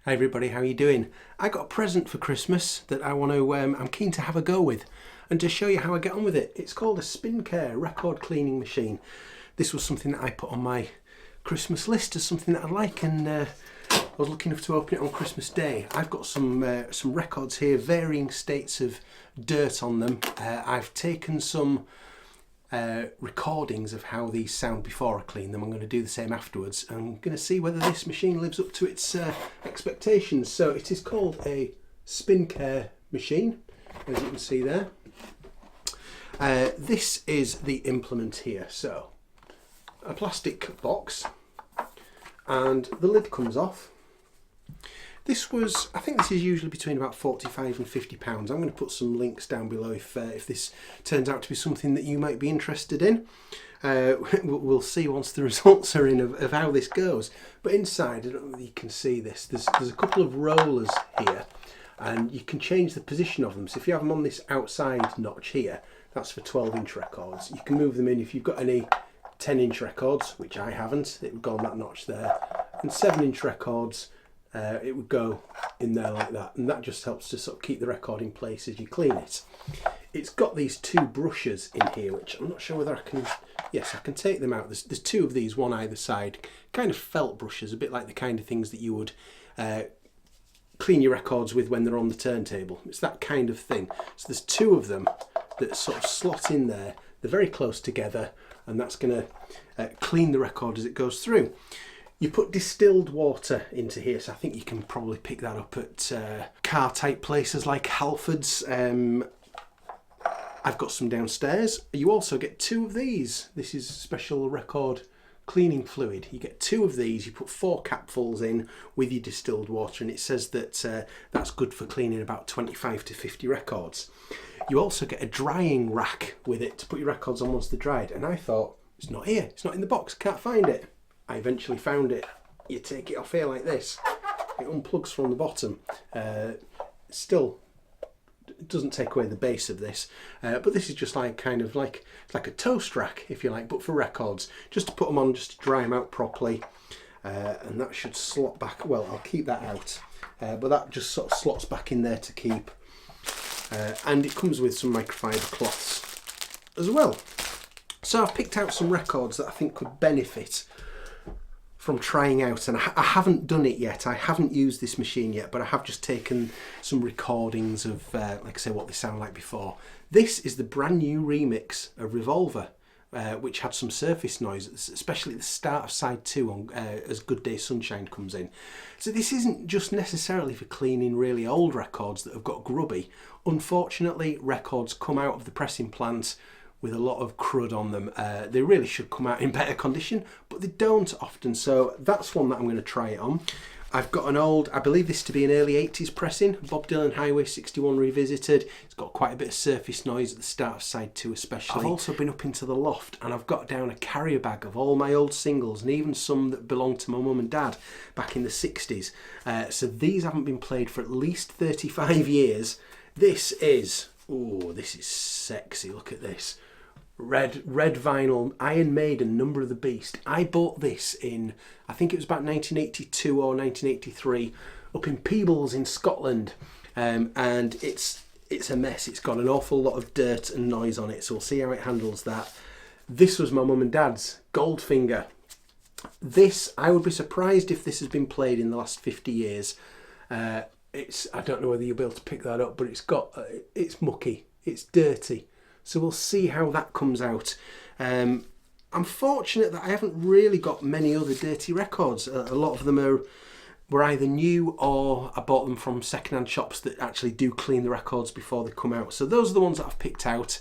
Hi everybody, how are you doing? I got a present for Christmas that I want to, I'm keen to have a go with and to show you how I get on with it. It's called a SpinCare record cleaning machine. This was something that I put on my Christmas list as something that I'd like, and I was lucky enough to open it on Christmas Day. I've got some records here, varying states of dirt on them. I've taken some recordings of how these sound before I clean them. I'm going to do the same afterwards. I'm going to see whether this machine lives up to its expectations. So it is called a SpinCare machine, as you can see there. This is the implement here. So a plastic box, and the lid comes off. This was, I think this is usually between about £45 and £50. I'm going to put some links down below if this turns out to be something that you might be interested in. We'll see once the results are in of how this goes. But inside, I don't know whether you can see this, there's a couple of rollers here, and you can change the position of them. So if you have them on this outside notch here, that's for 12-inch records. You can move them in if you've got any 10-inch records, which I haven't, it would go on that notch there, and 7-inch records. It would go in there like that, and that just helps to sort of keep the record in place as you clean it. It's got these two brushes in here, which I'm not sure whether I can, yes, I can take them out. There's two of these, one either side, kind of felt brushes, a bit like the kind of things that you would clean your records with when they're on the turntable. It's that kind of thing. So there's two of them that sort of slot in there. They're very close together, and that's going to clean the record as it goes through. You put distilled water into here, so I think you can probably pick that up at car type places like Halfords. I've got some downstairs. You also get two of these. This is special record cleaning fluid. You get two of these. You put 4 capfuls in with your distilled water, and it says that that's good for cleaning about 25 to 50 records. You also get a drying rack with it to put your records on once they're dried, and I thought, it's not here, it's not in the box, can't find it. I eventually found it. You take it off here like this. It unplugs from the bottom. Still, it doesn't take away the base of this, but this is just like it's like a toast rack, if you like, but for records, just to put them on, just to dry them out properly, and that should slot back. Well, I'll keep that out, but that just sort of slots back in there to keep, and it comes with some microfiber cloths as well. So I've picked out some records that I think could benefit from trying out, and I haven't done it yet. I haven't used this machine yet, but I have just taken some recordings of, like I say, what they sound like before. This is the brand new remix of Revolver, which had some surface noise, especially at the start of side 2 on, as Good Day Sunshine comes in. So this isn't just necessarily for cleaning really old records that have got grubby. Unfortunately, records come out of the pressing plant with a lot of crud on them. They really should come out in better condition, but they don't often, so that's one that I'm going to try it on. I've got an old, I believe this to be an early 80s pressing, Bob Dylan Highway 61 Revisited. It's got quite a bit of surface noise at the start of side 2 especially. I've also been up into the loft, and I've got down a carrier bag of all my old singles, and even some that belonged to my mum and dad back in the 60s. So these haven't been played for at least 35 years. This is, oh, this is sexy, look at this. Red vinyl, Iron Maiden, Number of the Beast. I bought this in, I think it was about 1982 or 1983, up in Peebles in Scotland, and it's a mess. It's got an awful lot of dirt and noise on it, so we'll see how it handles that. This was my mum and dad's, Goldfinger. This, I would be surprised if this has been played in the last 50 years. I don't know whether you'll be able to pick that up, but it's mucky, it's dirty. So we'll see how that comes out. I'm fortunate that I haven't really got many other dirty records. A lot of them were either new, or I bought them from second-hand shops that actually do clean the records before they come out. So those are the ones that I've picked out.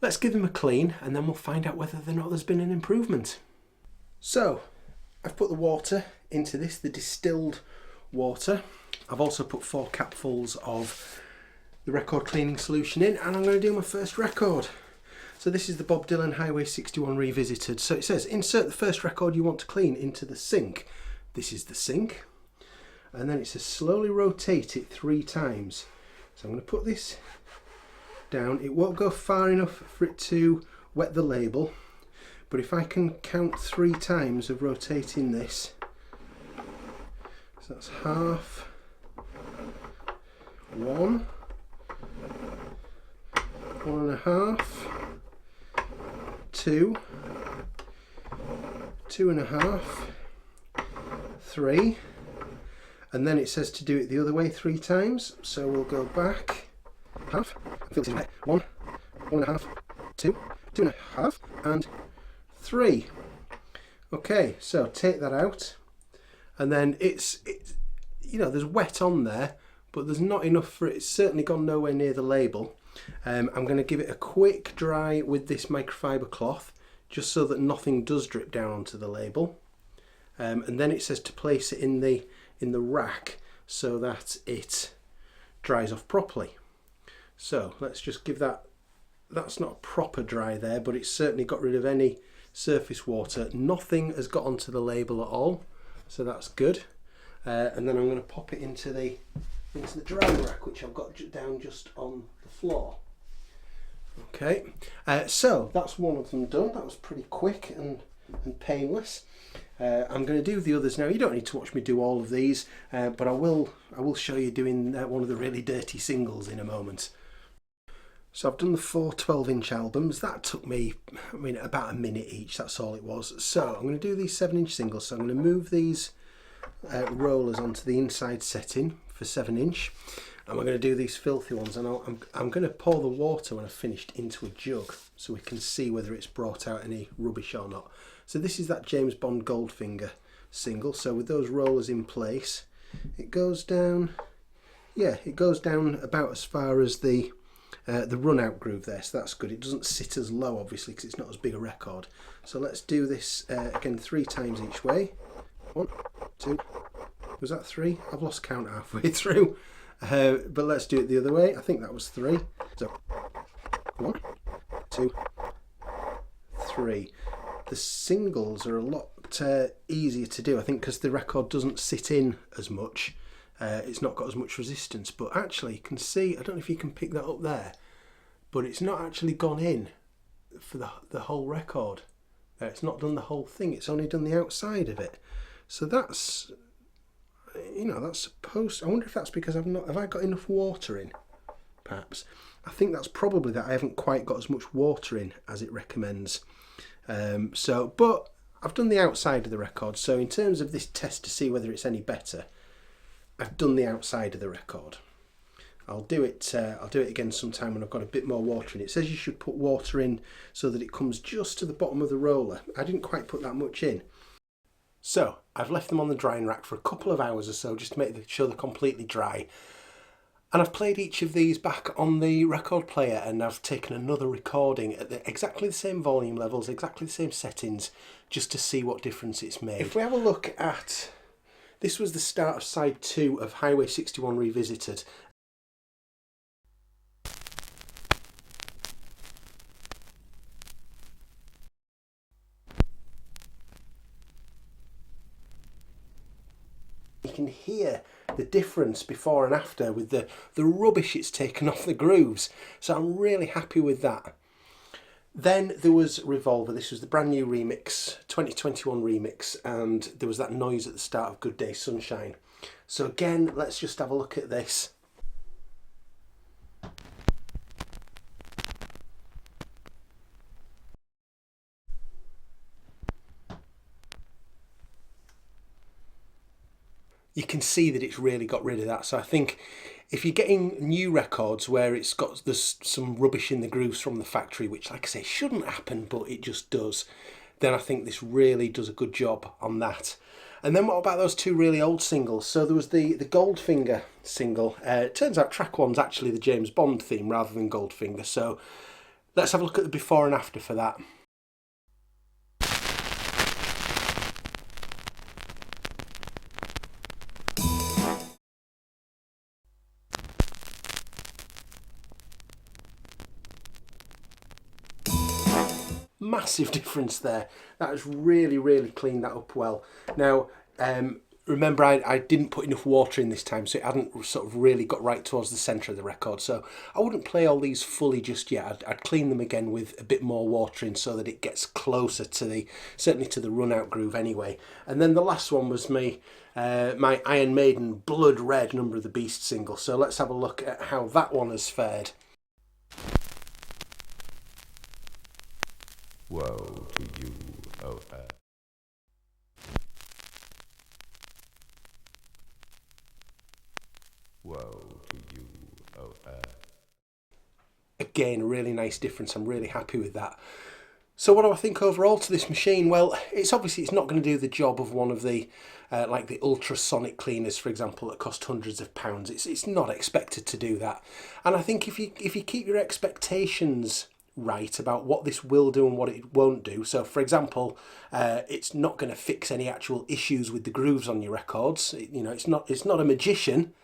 Let's give them a clean, and then we'll find out whether or not there's been an improvement. So I've put the water into this, the distilled water. I've also put 4 capfuls of the record cleaning solution in, and I'm going to do my first record. So this is the Bob Dylan Highway 61 Revisited. So it says, insert the first record you want to clean into the sink. This is the sink. And then it says, slowly rotate it 3 times. So I'm going to put this down. It won't go far enough for it to wet the label, but if I can count 3 times of rotating this, so So that's half, 1, 1.5, 2, 2.5, 3, and then it says to do it the other way 3 times. So we'll go back, half, 1, 1.5, 2, 2.5, and 3. Okay, so take that out, and then it's you know, there's wet on there, but there's not enough for it. It's certainly gone nowhere near the label. I'm going to give it a quick dry with this microfiber cloth, just so that nothing does drip down onto the label. And then it says to place it in the rack so that it dries off properly. So let's just give that. That's not a proper dry there, but it's certainly got rid of any surface water. Nothing has got onto the label at all, so that's good. And then I'm going to pop it into the drying rack, which I've got down just on the floor. Okay, so that's one of them done. That was pretty quick and painless. I'm going to do the others now. You don't need to watch me do all of these, but I will show you doing one of the really dirty singles in a moment. So I've done the 4 12-inch albums. That took me, I mean, about a minute each. That's all it was. So I'm going to do these 7-inch singles. So I'm going to move these rollers onto the inside setting for 7-inch, and we're going to do these filthy ones, and I'm going to pour the water when I've finished into a jug so we can see whether it's brought out any rubbish or not. So this is that James Bond Goldfinger single. So with those rollers in place, it goes down, yeah, it goes down about as far as the run out groove there, so that's good. It doesn't sit as low obviously because it's not as big a record. So let's do this again 3 times each way. 1, 2, was that 3? I've lost count halfway through, but let's do it the other way. I think that was 3. So 1, 2, 3. The singles are a lot easier to do, I think, because the record doesn't sit in as much. It's not got as much resistance, but actually you can see, I don't know if you can pick that up there, but it's not actually gone in for the whole record. It's not done the whole thing, it's only done the outside of it. So that's, you know, that's supposed, I wonder if that's because have I got enough water in, perhaps. I think that's probably that I haven't quite got as much water in as it recommends. But I've done the outside of the record, so in terms of this test to see whether it's any better, I've done the outside of the record. I'll do it again sometime when I've got a bit more water in. It says you should put water in so that it comes just to the bottom of the roller. I didn't quite put that much in. So I've left them on the drying rack for a couple of hours or so just to make sure they're completely dry. And I've played each of these back on the record player, and I've taken another recording at exactly the same volume levels, exactly the same settings, just to see what difference it's made. If we have a look at, this was the start of side 2 of Highway 61 Revisited. You can hear the difference before and after with the rubbish it's taken off the grooves. So I'm really happy with that. Then there was Revolver. This was the brand new remix, 2021 remix, and there was that noise at the start of Good Day Sunshine. So again, let's just have a look at this. You can see that it's really got rid of that. So I think if you're getting new records where there's some rubbish in the grooves from the factory, which, like I say, shouldn't happen, but it just does, then I think this really does a good job on that. And then what about those 2 really old singles? So there was the Goldfinger single. It turns out track 1's actually the James Bond theme rather than Goldfinger. So let's have a look at the before and after for that. Massive difference there. That has really cleaned that up well. Now, remember I didn't put enough water in this time, so it hadn't sort of really got right towards the centre of the record. So I wouldn't play all these fully just yet. I'd clean them again with a bit more water in so that it gets closer to certainly to the run out groove anyway. And then the last one was my Iron Maiden Blood Red Number of the Beast single. So let's have a look at how that one has fared. Woe to you, O earth. Woe to you, O earth. Again, a really nice difference. I'm really happy with that. So what do I think overall to this machine? Well, it's not going to do the job of one of the like the ultrasonic cleaners, for example, that cost hundreds of pounds. It's not expected to do that. And I think if you keep your expectations right about what this will do and what it won't do. So, for example, it's not going to fix any actual issues with the grooves on your records. It's not a magician.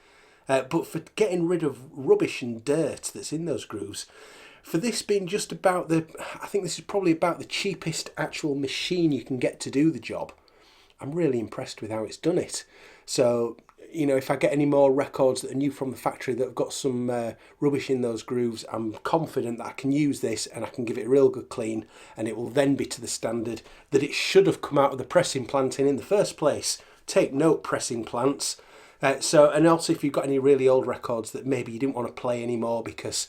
But for getting rid of rubbish and dirt that's in those grooves, for this being just about I think this is probably about the cheapest actual machine you can get to do the job. I'm really impressed with how it's done it. So, if I get any more records that are new from the factory that have got some rubbish in those grooves, I'm confident that I can use this and I can give it a real good clean, and it will then be to the standard that it should have come out of the pressing plant in the first place. Take note, pressing plants. And also if you've got any really old records that maybe you didn't want to play anymore because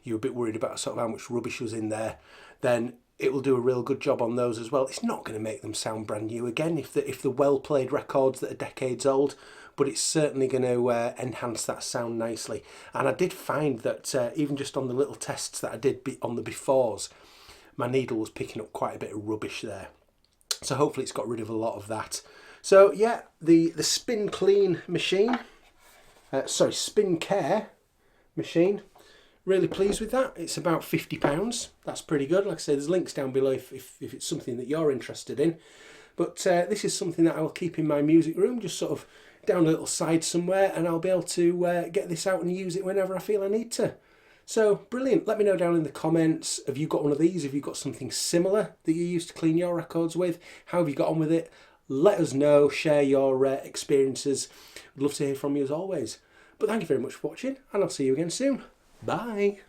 you were a bit worried about sort of how much rubbish was in there, then it will do a real good job on those as well. It's not going to make them sound brand new again if the well-played records that are decades old, but it's certainly going to enhance that sound nicely. And I did find that even just on the little tests that I did on the befores, my needle was picking up quite a bit of rubbish there. So hopefully it's got rid of a lot of that. So yeah, the Spin Clean machine, Spin Care machine, really pleased with that. It's about £50. That's pretty good. Like I say, there's links down below if it's something that you're interested in. But this is something that I will keep in my music room, just sort of down a little side somewhere, and I'll be able to get this out and use it whenever I feel I need to. So brilliant. Let me know down in the comments, have you got one of these? Have you got something similar that you used to clean your records with? How have you got on with it? Let us know, share your experiences. We'd love to hear from you as always. But thank you very much for watching, and I'll see you again soon. Bye.